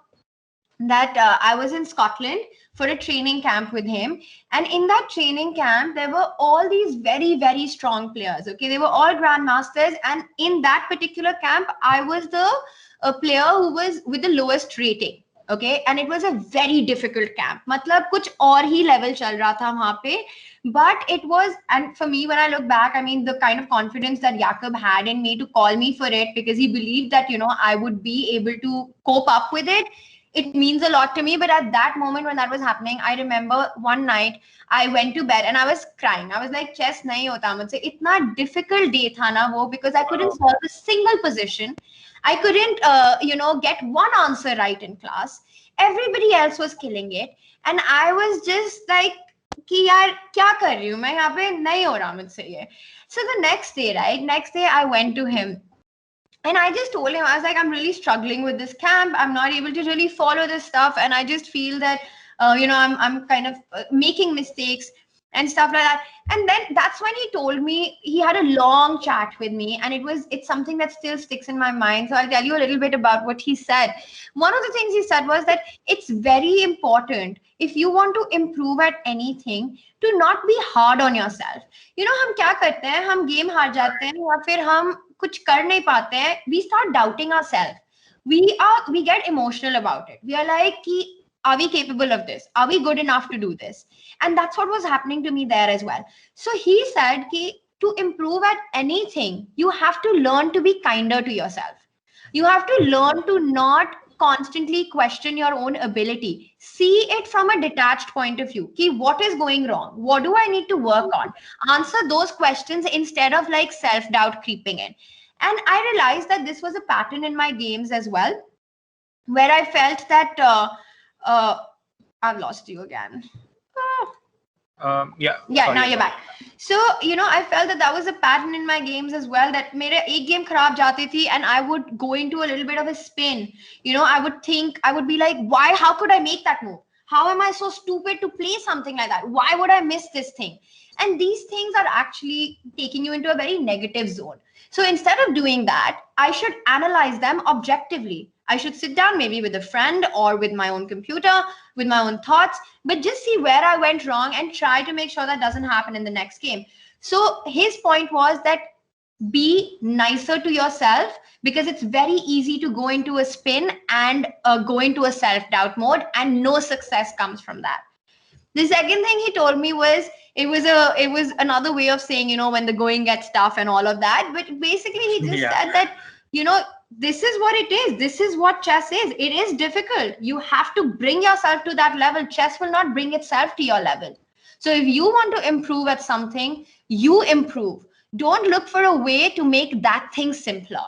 that I was in Scotland for a training camp with him. And in that training camp, there were all these very, very strong players. Okay. They were all grandmasters. And in that particular camp, I was the player who was with the lowest rating. Okay. And it was a very difficult camp. Matlab, kuch aur hi level chal raha tha wahan pe. But it was, and for me, when I look back, I mean, the kind of confidence that Jakob had in me to call me for it because he believed that, I would be able to cope up with it, it means a lot to me. But at that moment when that was happening, I remember one night I went to bed and I was crying. I was like, chess nahi hota mujhse. Itna difficult day tha na wo, because I couldn't Wow. solve a single position. I couldn't, get one answer right in class. Everybody else was killing it. And I was just like, कि यार क्या कर रही हूँ मैं यहाँ पे, नहीं हो रहा मुझसे ये. So the next day, right? Next day I went to him and I just told him, I was like, I'm really struggling with this camp. I'm not able to really follow this stuff. And I just feel that, I'm kind of making mistakes and stuff like that. And then that's when he told me, he had a long chat with me, and it's something that still sticks in my mind. So I'll tell you a little bit about what he said. One of the things he said was that it's very important, if you want to improve at anything, to not be hard on yourself. हम क्या करते हैं, हम game हार जाते हैं या फिर हम कुछ कर नहीं पाते हैं, we start doubting ourselves. We get emotional about it. We are like, are we capable of this? Are we good enough to do this? And that's what was happening to me there as well. So he said to improve at anything, you have to learn to be kinder to yourself. You have to learn to not constantly question your own ability. See it from a detached point of view. What is going wrong? What do I need to work on? Answer those questions instead of like self-doubt creeping in. And I realized that this was a pattern in my games as well, where I felt that uh, I've lost you again. Oh. Yeah, Yeah, now sorry you're about back. So, I felt that was a pattern in my games as well, that मेरे एक game खराब जाती थी and I would go into a little bit of a spin. I would think, I would be like, why, how could I make that move? How am I so stupid to play something like that? Why would I miss this thing? And these things are actually taking you into a very negative zone. So instead of doing that, I should analyze them objectively. I should sit down maybe with a friend or with my own computer, with my own thoughts, but just see where I went wrong and try to make sure that doesn't happen in the next game. So his point was that be nicer to yourself, because it's very easy to go into a spin and go into a self-doubt mode, and no success comes from that. The second thing he told me was, it was another way of saying, when the going gets tough and all of that. But basically he just yeah. said that, this is what it is. This is what chess is. It is difficult. You have to bring yourself to that level. Chess will not bring itself to your level. So if you want to improve at something, you improve. Don't look for a way to make that thing simpler.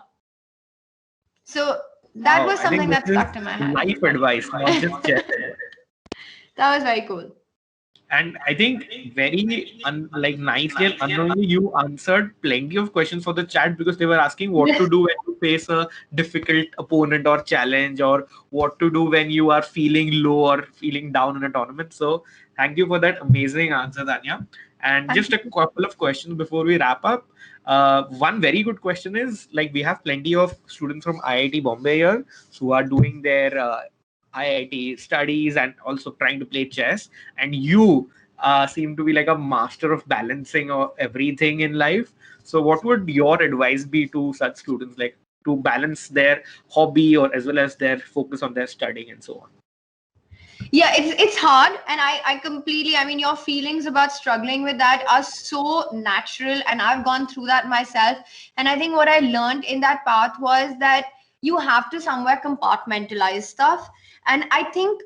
So that Wow, was I something think this that is stuck to my head. life advice, not just chess. That was very cool. And I think very like nicely and unknowingly you answered plenty of questions for the chat, because they were asking what to do when you face a difficult opponent or challenge, or what to do when you are feeling low or feeling down in a tournament. So thank you for that amazing answer, Tanya. And Thank just a you. couple of questions before we wrap up. One very good question is, like, we have plenty of students from IIT Bombay here who are doing their IIT studies and also trying to play chess, and you seem to be like a master of balancing or everything in life. So what would your advice be to such students, like to balance their hobby or as well as their focus on their studying and so on? Yeah, it's hard, and I completely, I mean, your feelings about struggling with that are so natural, and I've gone through that myself. And I think what I learned in that path was that you have to somewhere compartmentalize stuff. And I think,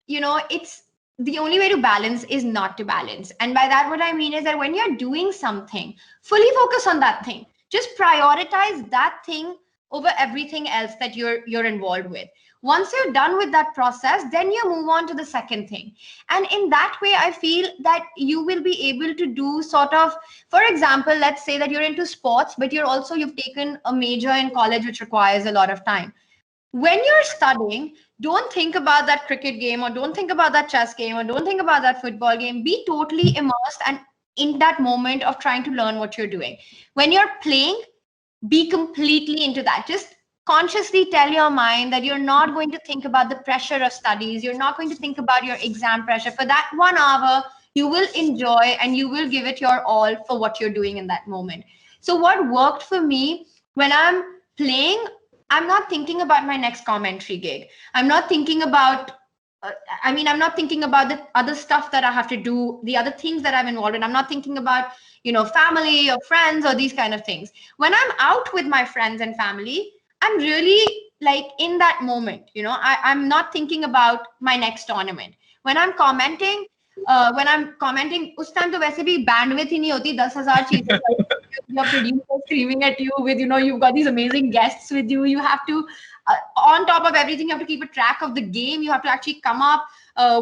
it's the only way to balance is not to balance. And by that, what I mean is that when you're doing something, fully focus on that thing. Just prioritize that thing over everything else that you're involved with. Once you're done with that process, then you move on to the second thing. And in that way, I feel that you will be able to do sort of, for example, let's say that you're into sports, but you've taken a major in college which requires a lot of time. When you're studying, don't think about that cricket game, or don't think about that chess game, or don't think about that football game. Be totally immersed and in that moment of trying to learn what you're doing. When you're playing, be completely into that. Just consciously tell your mind that you're not going to think about the pressure of studies. You're not going to think about your exam pressure. For that 1 hour, you will enjoy and you will give it your all for what you're doing in that moment. So, what worked for me when I'm playing, I'm not thinking about my next commentary gig. I'm not thinking about I'm not thinking about the other stuff that I have to do, the other things that I'm involved in. I'm not thinking about, family or friends or these kind of things. When I'm out with my friends and family, I'm really like in that moment. I'm not thinking about my next tournament. When I'm commenting, उस time तो वैसे भी bandwidth ही नहीं होती 10,000 चीजें your producer screaming at you with, you've got these amazing guests with you. You have to, on top of everything, you have to keep a track of the game. You have to actually come up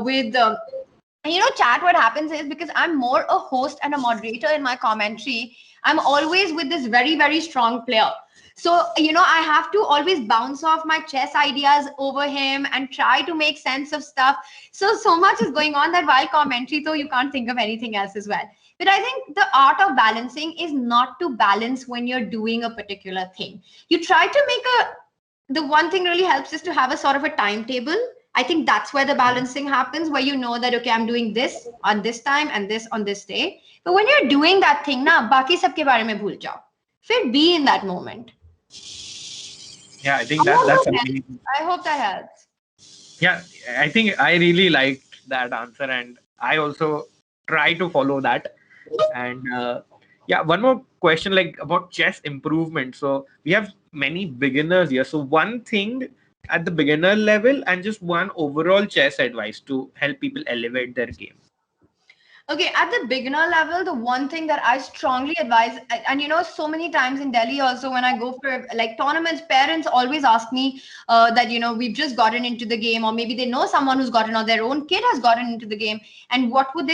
with, chat. What happens is, because I'm more a host and a moderator in my commentary, I'm always with this very, very strong player. So, I have to always bounce off my chess ideas over him and try to make sense of stuff. So much is going on that while commentary, so you can't think of anything else as well. But I think the art of balancing is not to balance when you're doing a particular thing. You try to the one thing really helps is to have a sort of a timetable. I think that's where the balancing happens, where you know that, okay, I'm doing this on this time and this on this day. But when you're doing that thing, baki sabke bare mein bhul jao. Fir be in that moment. Yeah, I think that's amazing. I hope that helps. Yeah, I think I really liked that answer, and I also try to follow that. And yeah, one more question, like about chess improvement. So we have many beginners here. So one thing at the beginner level, and just one overall chess advice to help people elevate their game. Okay, at the beginner level, the one thing that I strongly advise, and so many times in Delhi also, when I go for like tournaments, parents always ask me that, we've just gotten into the game, or maybe they know someone who's gotten, or their own kid has gotten into the game, and what should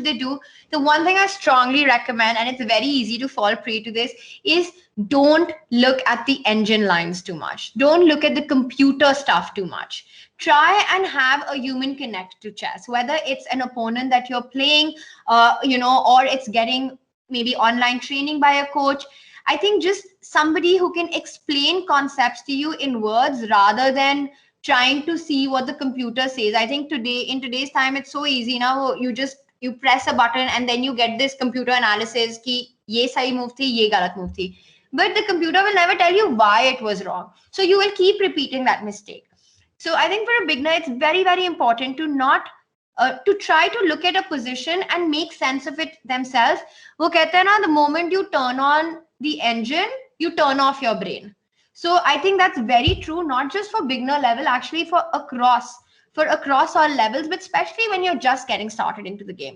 they do? The one thing I strongly recommend, and it's very easy to fall prey to this, is don't look at the engine lines too much. Don't look at the computer stuff too much. Try and have a human connect to chess, whether it's an opponent that you're playing, or it's getting maybe online training by a coach. I think just somebody who can explain concepts to you in words rather than trying to see what the computer says. I think in today's time, it's so easy now. You press a button and then you get this computer analysis ki ye sahi move thi, ye galat move thi. But the computer will never tell you why it was wrong. So you will keep repeating that mistake. So I think for a beginner, it's very, very important to not to try to look at a position and make sense of it themselves. वो कहते हैं ना, the moment you turn on the engine, you turn off your brain. So I think that's very true, not just for beginner level, actually for across all levels, but especially when you're just getting started into the game.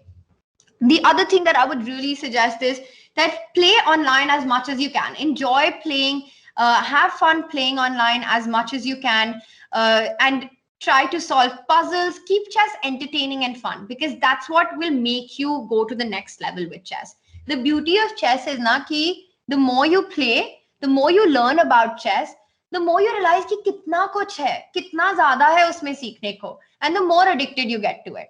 The other thing that I would really suggest is that play online as much as you can. Enjoy playing, have fun playing online as much as you can, and try to solve puzzles. Keep chess entertaining and fun, because that's what will make you go to the next level with chess. The beauty of chess is na ki the more you play, the more you learn about chess, the more you realize कि कितना कुछ है, कितना ज़्यादा है उसमें सीखने को, and the more addicted you get to it.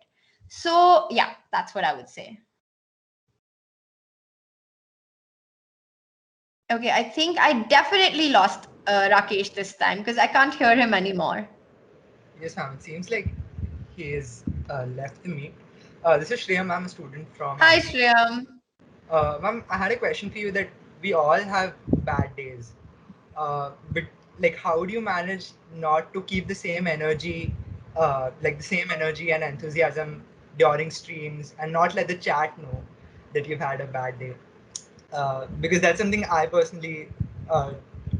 So yeah, that's what I would say. Okay, I think I definitely lost Rakesh this time because I can't hear him anymore. Yes, ma'am. It seems like he is left the meet. This is Shreyam, ma'am, a student from. Hi, Shreyam. Ma'am, I had a question for you that we all have bad days. But like, how do you manage not to keep the same energy, like the same energy and enthusiasm during streams, and not let the chat know that you've had a bad day? Because that's something I personally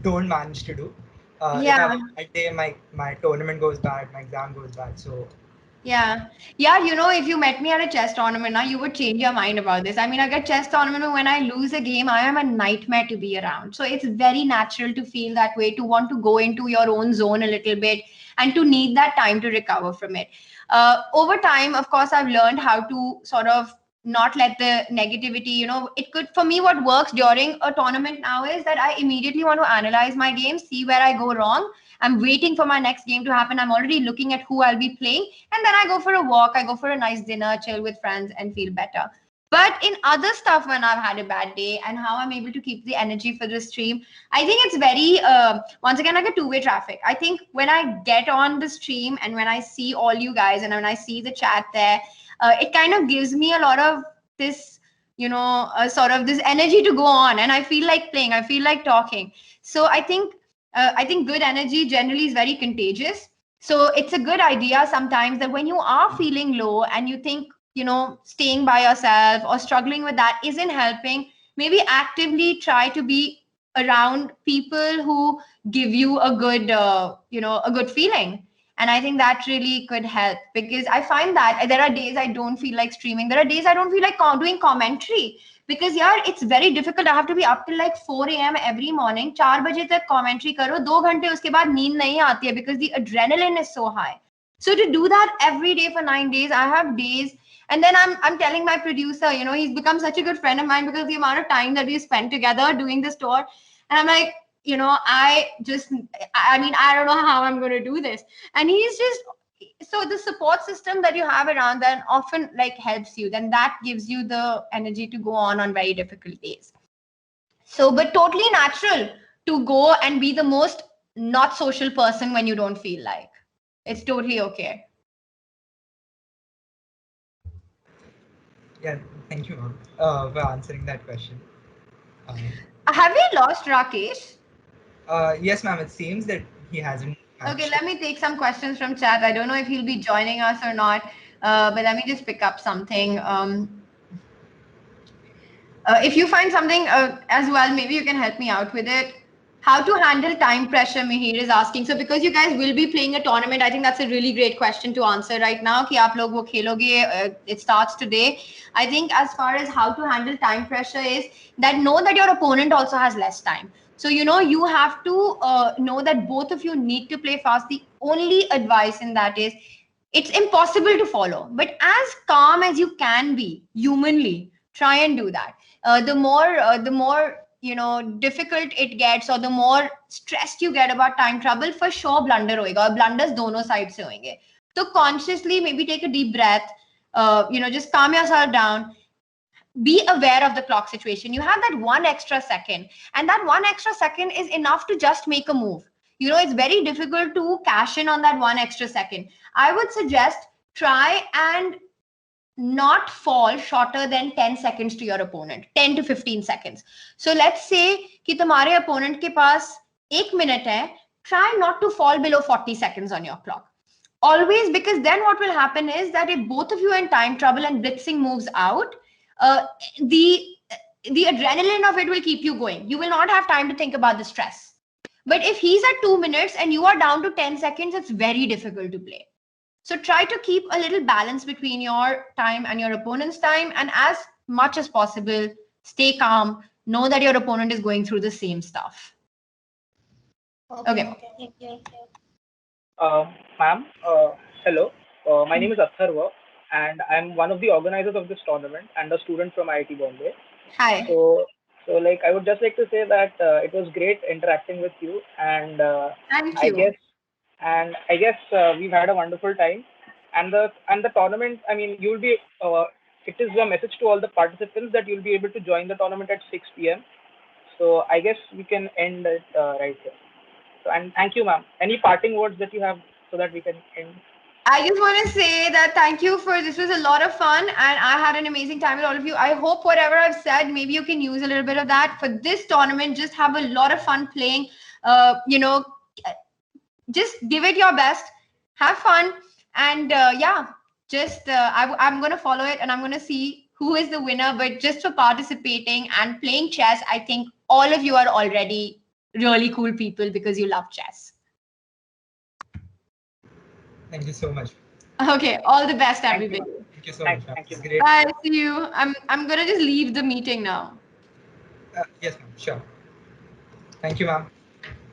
don't manage to do. If I have a bad day, my tournament goes bad, my exam goes bad. So Yeah. Yeah, you know, if you met me at a chess tournament now, you would change your mind about this. I mean, like a chess tournament, when I lose a game, I am a nightmare to be around. So it's very natural to feel that way, to want to go into your own zone a little bit and to need that time to recover from it. Over time, of course, I've learned how to sort of not let the negativity, you know, it could, for me, what works during a tournament now is that I immediately want to analyze my game, see where I go wrong. I'm waiting for my next game to happen. I'm already looking at who I'll be playing. And then I go for a walk, I go for a nice dinner, chill with friends, and feel better. But in other stuff, when I've had a bad day and how I'm able to keep the energy for the stream, I think it's very, once again, like a two-way traffic. I think when I get on the stream and when I see all you guys and when I see the chat there, it kind of gives me a lot of this, you know, sort of this energy to go on. And I feel like playing, I feel like talking. So I think good energy generally is very contagious. So it's a good idea sometimes that when you are feeling low and you think, you know, staying by yourself or struggling with that isn't helping, maybe actively try to be around people who give you a good, you know, a good feeling. And I think that really could help, because I find that there are days I don't feel like streaming. There are days I don't feel like doing commentary, because yeah, it's very difficult. I have to be up till like 4 a.m. every morning. 4 बजे तक commentary करो, 2 घंटे उसके बाद नींद नहीं आती है, because the adrenaline is so high. So to do that every day for 9 days, I have days, and then I'm telling my producer, you know, he's become such a good friend of mine because the amount of time that we spent together doing this tour, and I'm like, you know, I mean, I don't know how I'm going to do this, and he's just, so the support system that you have around that often like helps you, then that gives you the energy to go on very difficult days. So but totally natural to go and be the most not social person when you don't feel like. It's totally okay. Yeah, thank you, ma'am, for answering that question. Uh, Have we lost Rakesh? yes, ma'am. It seems that he hasn't Okay, matched. let me take some questions from chat. I don't know if he'll be joining us or not, but let me just pick up something. If you find something as well, maybe you can help me out with it. How to handle time pressure, Mihir is asking. So because you guys will be playing a tournament, I think that's a really great question to answer right now. Ki aap log wo kheloge, it starts today. I think as far as how to handle time pressure is that know that your opponent also has less time. So, you know, you have to know that both of you need to play fast. The only advice in that is it's impossible to follow, but as calm as you can be humanly, try and do that. The more, you know, difficult it gets, or the more stressed you get about time trouble, for sure blunder hoega, और blunders दोनों sides से होंगे. So consciously maybe take a deep breath, you know, just calm yourself down, be aware of the clock situation. You have that 1 extra second, and that 1 extra second is enough to just make a move. You know, it's very difficult to cash in on that 1 extra second. I would suggest try and not fall shorter than 10 seconds to your opponent, 10 to 15 seconds. So let's say कि तुम्हारे opponent के पास 1 minute है, try not to fall below 40 seconds on your clock. Always, because then what will happen is that if both of you are in time trouble and blitzing moves out, uh, the the adrenaline of it will keep you going. You will not have time to think about the stress. But if he's at 2 minutes and you are down to 10 seconds, it's very difficult to play. So try to keep a little balance between your time and your opponent's time. And as much as possible, stay calm. Know that your opponent is going through the same stuff. Okay. Ma'am, hello. My name is Atharva, and I'm one of the organizers of this tournament and a student from IIT Bombay. Hi. So like, I would just like to say that it was great interacting with you, and Thank I you. guess, we've had a wonderful time, and the tournament. I mean, you'll be. It is a message to all the participants that you'll be able to join the tournament at 6 p.m. So I guess we can end it right here. So, and thank you, ma'am. Any parting words that you have so that we can end? I just want to say that thank you for this was a lot of fun, and I had an amazing time with all of you. I hope whatever I've said, maybe you can use a little bit of that for this tournament. Just have a lot of fun playing. You know, just give it your best, have fun, and yeah, just I'm going to follow it and I'm going to see who is the winner. But just for participating and playing chess, I think all of you are already really cool people because you love chess. Thank you so much. Okay, all the best, Thank you. everybody. Thank you so much, ma'am. Thank you. It's great. Bye. See you. I'm gonna just leave the meeting now. Yes, ma'am. Sure. Thank you, ma'am.